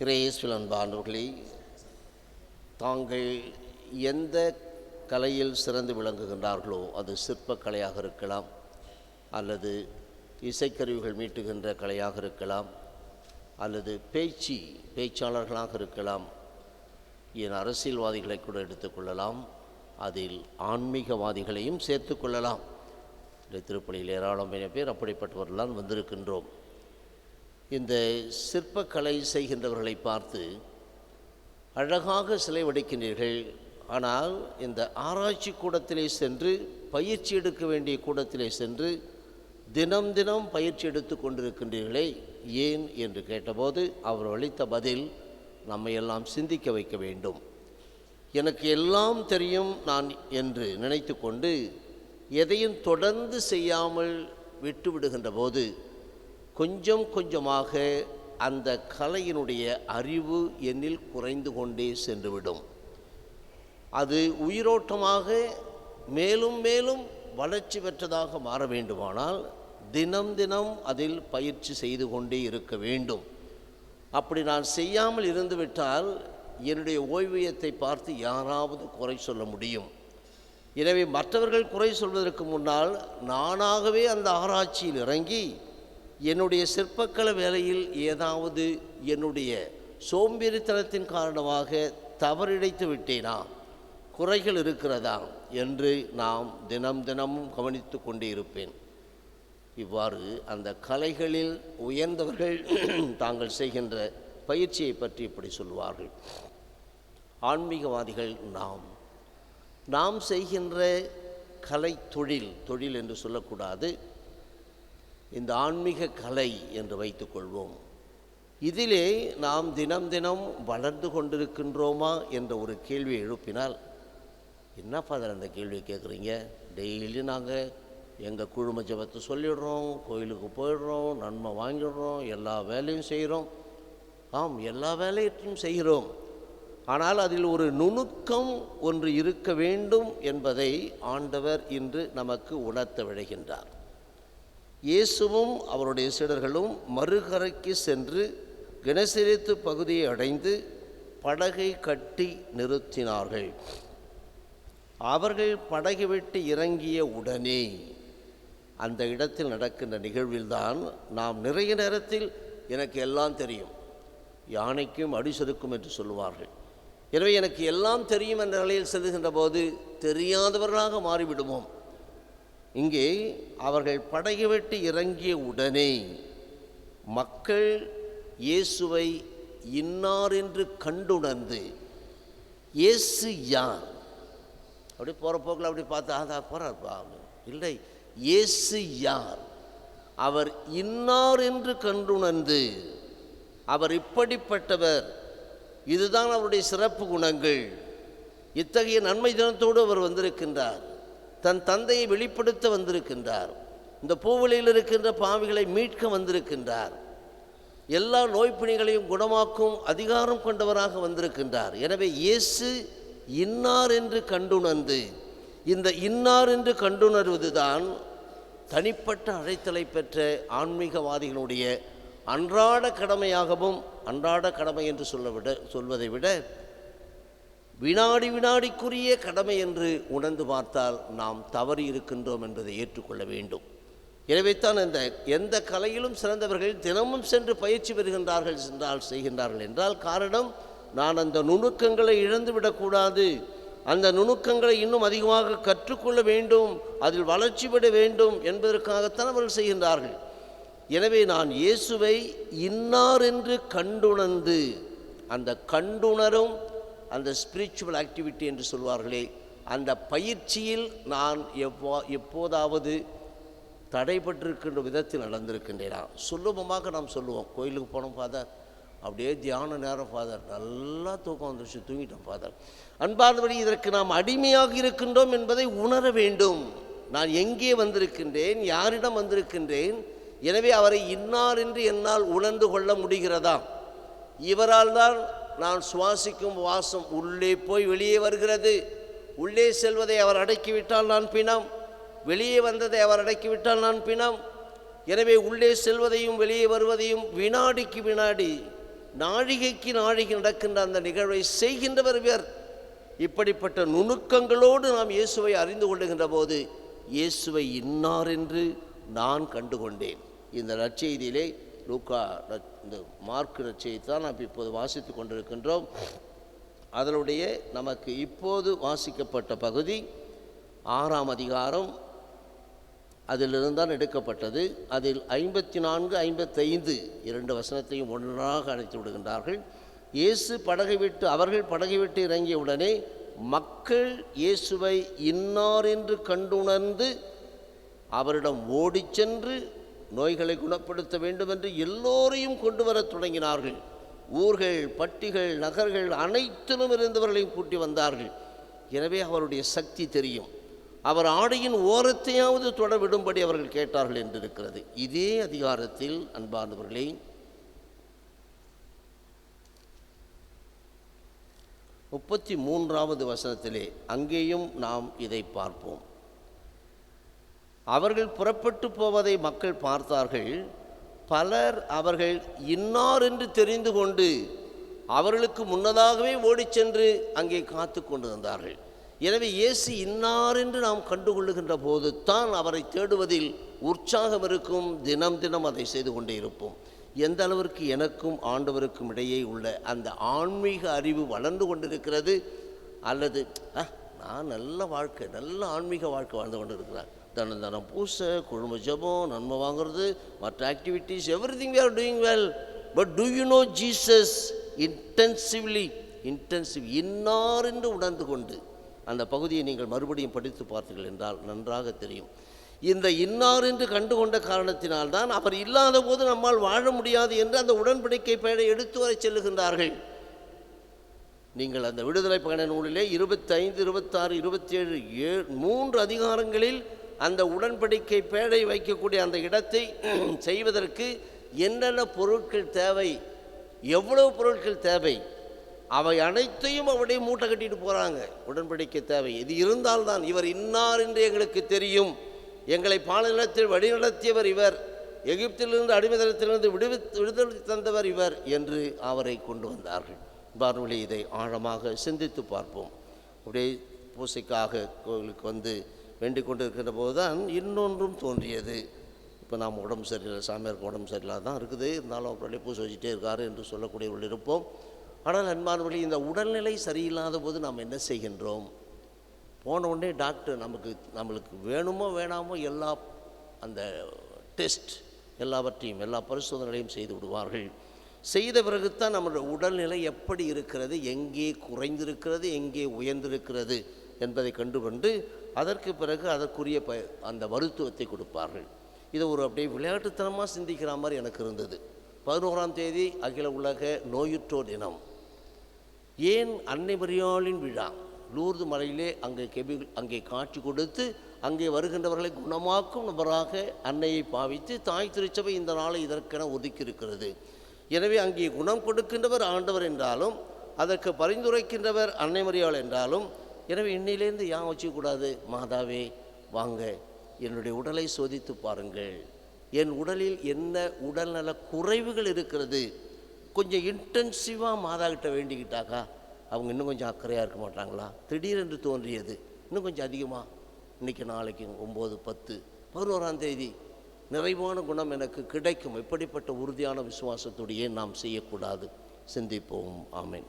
இறையேசுவில் அன்பானவர்களே, தாங்கள் எந்த கலையில் சிறந்து விளங்குகின்றார்களோ அது சிற்பக்கலையாக இருக்கலாம், அல்லது இசைக்கருவிகள் மீட்டுகின்ற கலையாக இருக்கலாம், அல்லது பேச்சாளர்களாக இருக்கலாம், என் அரசியல்வாதிகளை கூட எடுத்துக்கொள்ளலாம், அதில் ஆன்மீகவாதிகளையும் சேர்த்து கொள்ளலாம். இந்த திருப்பலியில் ஏராளமான பேர் அப்படிப்பட்டவர்களால் வந்திருக்கின்றோம். இந்த சிற்பக்கலை செய்கின்றவர்களை பார்த்து அழகாக சிலை வடிக்கின்றீர்கள், ஆனால் இந்த ஆராய்ச்சி கூடத்திலே சென்று பயிற்சி எடுக்க வேண்டிய கூடத்திலே சென்று தினம் தினம் பயிற்சி எடுத்து கொண்டிருக்கின்றீர்களே ஏன் என்று கேட்டபோது அவர் அளித்த பதில் நம்மை எல்லாம் சிந்திக்க வைக்க வேண்டும். எனக்கு எல்லாம் தெரியும் நான் என்று நினைத்து கொண்டு எதையும் தொடர்ந்து செய்யாமல் விட்டு விடுகின்ற போது கொஞ்சம் கொஞ்சமாக அந்த கலையினுடைய அறிவு என்னில் குறைந்து கொண்டே சென்றுவிடும். அது உயிரோட்டமாக மேலும் மேலும் வளர்ச்சி பெற்றதாக மாற வேண்டுமானால் தினம் தினம் அதில் பயிற்சி செய்து கொண்டே இருக்க வேண்டும். அப்படி நான் செய்யாமல் இருந்துவிட்டால் என்னுடைய ஓய்வியத்தை பார்த்து யாராவது குறை சொல்ல முடியும். எனவே மற்றவர்கள் குறை சொல்வதற்கு முன்னால் நானாகவே அந்த ஆராய்ச்சியில் இறங்கி என்னுடைய சிற்பக்கலை வேலையில் ஏதாவது என்னுடைய சோம்பேறித்தனத்தின் காரணமாக தவறிழைத்து விட்டேனா, குறைகள் இருக்கிறதா என்று நாம் தினம் தினமும் கவனித்து கொண்டே இருப்பேன். இவ்வாறு அந்த கலைகளில் உயர்ந்தவர்கள் தாங்கள் செய்கின்ற பயிற்சியை பற்றி இப்படி சொல்வார்கள். ஆன்மீகவாதிகள் நாம் செய்கின்ற கலை தொழில் என்று சொல்லக்கூடாது, இந்த ஆன்மீக கலை என்று வைத்துக்கொள்வோம். இதிலே நாம் தினம் தினம் வளர்ந்து கொண்டிருக்கின்றோமா என்ற ஒரு கேள்வியை எழுப்பினால், என்ன ஃபாதர் அந்த கேள்வியை கேட்குறீங்க? டெய்லி நாங்கள் எங்கள் குழும ஜபத்தை சொல்லிடுறோம், கோயிலுக்கு போயிடுறோம், நன்மை வாங்கிடுறோம், எல்லா வேலையும் செய்கிறோம். ஆம், எல்லா வேலையையும் செய்கிறோம். ஆனால் அதில் ஒரு நுணுக்கம் ஒன்று இருக்க வேண்டும் என்பதை ஆண்டவர் இன்று நமக்கு உணர்த்த விடுகின்றார். இயேசுவும் அவருடைய சீடர்களும் மறுகரைக்கு சென்று கெனசரேத்து பகுதியை அடைந்து படகை கட்டி நிறுத்தினார்கள். அவர்கள் படகை விட்டு இறங்கிய உடனே அந்த இடத்தில் நடக்கின்ற நிகழ்வில்தான் நாம் நிறைய நேரத்தில் எனக்கு எல்லாம் தெரியும், யானைக்கும் அடிசொருக்கும் என்று சொல்லுவார்கள். எனவே எனக்கு எல்லாம் தெரியும் என்ற நிலையில் செல்கின்ற போது தெரியாதவர்களாக மாறிவிடுவோம். இங்கே அவர்கள் படகை விட்டு இறங்கிய உடனே மக்கள் இயேசுவை இன்னார் என்று கண்டுணர்ந்து, இயேசு யார்? அப்படி போகிற போக்கில் அப்படி பார்த்தா போகிறார்ப்பா, இல்லை, இயேசு யார்? அவர் இன்னார் என்று கண்டுணர்ந்து, அவர் இப்படிப்பட்டவர், இதுதான் அவருடைய சிறப்பு குணங்கள், இத்தகைய நன்மை தினத்தோடு அவர் வந்திருக்கின்றார், தன் தந்தையை வெளிப்படுத்த வந்திருக்கின்றார், இந்த பூவெளியில் இருக்கின்ற பாவிகளை மீட்க வந்திருக்கின்றார், எல்லா நோய்ப்பிணிகளையும் குணமாக்கும் அதிகாரம் கொண்டவராக வந்திருக்கின்றார். எனவே இயேசு இன்னார் என்று கண்டுணர்ந்து, இந்த இன்னார் என்று கண்டுணர்வதுதான் தனிப்பட்ட அழைத்தலை பெற்ற ஆன்மீகவாதிகளுடைய அன்றாட கடமையாகவும், அன்றாட கடமை என்று சொல்வதை விட வினாடி வினாடிக்குரிய கடமை என்று உணர்ந்து பார்த்தால் நாம் தவறி இருக்கின்றோம் என்பதை ஏற்றுக்கொள்ள வேண்டும். எனவே தான் எந்த கலையிலும் சிறந்தவர்கள் தினமும் சென்று பயிற்சி பெறுகின்றார்கள் செய்கின்றார்கள் என்றால் காரணம், நான் அந்த நுணுக்கங்களை இழந்துவிடக்கூடாது, அந்த நுணுக்கங்களை இன்னும் அதிகமாக கற்றுக்கொள்ள வேண்டும், அதில் வளர்ச்சி பெற வேண்டும் என்பதற்காகத்தான் அவர்கள் செய்கின்றார்கள். எனவே நான் இயேசுவை இன்னார் என்று கண்டுணர்ந்து, அந்த கண்டுணரும் அந்த ஸ்பிரிச்சுவல் ஆக்டிவிட்டி என்று சொல்வார்களே, அந்த பயிற்சியில் நான் எப்போதாவது தடைபட்டிருக்கின்ற விதத்தில் நடந்திருக்கின்றேனா? சுலபமாக நாம் சொல்லுவோம், கோயிலுக்கு போனோம் ஃபாதர், அப்படியே தியான நேரம் ஃபாதர், நல்லா தூக்கம் வந்துருச்சு, தூங்கிட்டோம் ஃபாதர். அன்பார்ந்தபடி இதற்கு நாம் அடிமையாக இருக்கின்றோம் என்பதை உணர வேண்டும். நான் எங்கே வந்திருக்கின்றேன், யாரிடம் வந்திருக்கின்றேன், எனவே அவரை இன்னார் என்று என்னால் உணர்ந்து கொள்ள முடிகிறதா? இவரால் தான் நான் சுவாசிக்கும் வாசம் உள்ளே போய் வெளியே வருகிறது. உள்ளே செல்வதை அவர் அடக்கிவிட்டால் நான் பிணம், வெளியே வந்ததை அவர் அடக்கிவிட்டால் நான் பிணம். எனவே உள்ளே செல்வதையும் வெளியே வருவதையும் வினாடிக்கு வினாடி நாழிகைக்கு நாழிகை நடக்கின்ற அந்த நிகழ்வை செய்கின்றவர் இவர். இப்படிப்பட்ட நுணுக்கங்களோடு நாம் இயேசுவை அறிந்து கொள்ளுகின்ற போது இயேசுவை இன்னார் என்று நான் கண்டுகொண்டேன். இந்த நற்செய்தியிலே லூக்கா இந்த மார்க்கு நற்செய்தி தான் நாம் இப்போது வாசித்து கொண்டிருக்கின்றோம். அதனுடைய நமக்கு இப்போது வாசிக்கப்பட்ட பகுதி 6ஆம் அதிகாரம், அதிலிருந்து தான் எடுக்கப்பட்டது. அதில் 54, 55 2 வசனத்தையும் ஒன்றாக அழைத்து விடுகின்றார்கள். இயேசு அவர்கள் படகை விட்டு இறங்கிய உடனே மக்கள் இயேசுவை இன்னார் என்று கண்டுணர்ந்து அவரிடம் ஓடிச் சென்று நோய்களை குணப்படுத்த வேண்டும் என்று எல்லோரையும் கொண்டு வரத் தொடங்கினார்கள். ஊர்கள், பட்டிகள், நகர்கள் அனைத்திலும் இருந்தவர்களையும் கூட்டி வந்தார்கள். எனவே அவருடைய சக்தி தெரியும். அவர் ஆடையின் ஓரத்தையாவது தொட விடும்படி அவர்கள் கேட்டார்கள் என்று இருக்கிறது. இதே அதிகாரத்தில் அன்பார்ந்தவர்களே, 33வது வசனத்திலே அங்கேயும் நாம் இதை பார்ப்போம். அவர்கள் புறப்பட்டு போவதை மக்கள் பார்த்தார்கள். பலர் அவர்கள் இன்னார் என்று தெரிந்து கொண்டு அவர்களுக்கு முன்னதாகவே ஓடிச் சென்று அங்கே காத்து கொண்டு வந்தார்கள். எனவே இயேசு இன்னார் என்று நாம் கண்டுகொள்ளுகின்ற போது தான் அவரை தேடுவதில் உற்சாகம் இருக்கும். தினம் தினம் அதை செய்து கொண்டே இருப்போம். எந்த அளவிற்கு எனக்கும் ஆண்டவருக்கும் இடையே உள்ள அந்த ஆன்மீக அறிவு வளர்ந்து கொண்டிருக்கிறது, அல்லது நான் நல்ல ஆன்மீக வாழ்க்கை வாழ்ந்து கொண்டு இருக்கிறார், தினம் பூசை, குழும ஜபம், நன்மை வாங்குறது, மற்ற activities, everything we are doing well, but do you know Jesus intensive இன்னார் என்று உணர்ந்து கொண்டு அந்த பகுதியை நீங்கள் மறுபடியும் படித்து பார்த்தீர்கள் என்றால் நன்றாக தெரியும். இந்த இன்னார் என்று கண்டுகொண்ட காரணத்தினால்தான் அவர் இல்லாத போது நம்மால் வாழ முடியாது என்று அந்த உடன்படிக்கை பெயரை எடுத்து வரை செல்லுகின்றார்கள். நீங்கள் அந்த விடுதலை பயண நூலிலே 25, 26, 27 3 அதிகாரங்களில் அந்த உடன்படிக்கை பேழை வைக்கக்கூடிய அந்த இடத்தை செய்வதற்கு என்னென்ன பொருட்கள் தேவை, எவ்வளவு பொருட்கள் தேவை, அவை அனைத்தையும் அவருடைய மூட்டை கட்டிட்டு போகிறாங்க. உடன்படிக்கை தேவை இது இருந்தால்தான் இவர் இன்னார் என்று எங்களுக்கு தெரியும், எங்களை பாலைநிலத்தில் வழிநடத்தியவர் இவர், எகிப்திலிருந்து அடிமைத்தனத்திலிருந்து விடுதலை தந்தவர் இவர் என்று அவரை கொண்டு வந்தார்கள். பார்வழி இதை ஆழமாக சிந்தித்து பார்ப்போம். அப்படியே பூசைக்காக கோவிலுக்கு வந்து வேண்டிக் கொண்டு இருக்கின்ற போது தான் இன்னொன்றும் தோன்றியது. இப்போ நாம் உடம்பு சரியில்லை, சாமியாருக்கு உடம்பு சரியில்லாத தான் இருக்குது, இருந்தாலும் அவருடைய பூசை வச்சுட்டே இருக்காரு என்று சொல்லக்கூடியவர்கள் இருப்போம். ஆனால் அன்பானவர்களே, இந்த உடல்நிலை சரியில்லாத போது நாம் என்ன செய்கின்றோம்? போன உடனே டாக்டர் நம்மளுக்கு வேணுமோ வேணாமோ எல்லா அந்த டெஸ்ட் எல்லாவற்றையும் எல்லா பரிசோதனைகளையும் செய்து விடுவார்கள். செய்த பிறகுத்தான் நம்முடைய உடல்நிலை எப்படி இருக்கிறது, எங்கே குறைந்திருக்கிறது, எங்கே உயர்ந்திருக்கிறது என்பதை கண்டுகொண்டு அதற்கு பிறகு அதற்குரிய அந்த மருத்துவத்தை கொடுப்பார்கள். இதை ஒரு அப்படியே விளையாட்டுத்தனமாக சிந்திக்கிற மாதிரி எனக்கு இருந்தது. 11ஆம் தேதி அகில உலக நோயுற்றோர் தினம். ஏன் அன்னை மரியாளின் விழா, லூர்து மலையிலே அங்கே காட்சி கொடுத்து அங்கே வருகின்றவர்களை குணமாக்கும் நபராக அன்னையை பாவித்து தாய் திருச்சபை இந்த நாளை இதற்கென ஒதுக்கியிருக்கிறது. எனவே அங்கே குணம் கொடுக்கின்றவர் ஆண்டவர் என்றாலும் அதற்கு பரிந்துரைக்கின்றவர் அன்னை மரியாள் என்றாலும், எனவே இன்னிலேருந்து ஏன் வச்சுக்கூடாது? மாதாவே வாங்க, என்னுடைய உடலை சோதித்து பாருங்கள், என் உடலில் என்ன உடல்நல குறைவுகள் இருக்கிறது, கொஞ்சம் இன்டென்சிவாக மாதா கிட்ட வேண்டிக்கிட்டாக்கா அவங்க இன்னும் கொஞ்சம் அக்கறையாக இருக்க மாட்டாங்களா? திடீரென்று தோன்றியது, இன்னும் கொஞ்சம் அதிகமாக இன்றைக்கி நாளைக்கு 9, 10, 11ஆம் தேதி நிறைவான குணம் எனக்கு கிடைக்கும். இப்படிப்பட்ட உறுதியான விசுவாசத்தோடையே நாம் செய்யக்கூடாது. சிந்திப்போம். ஆமென்.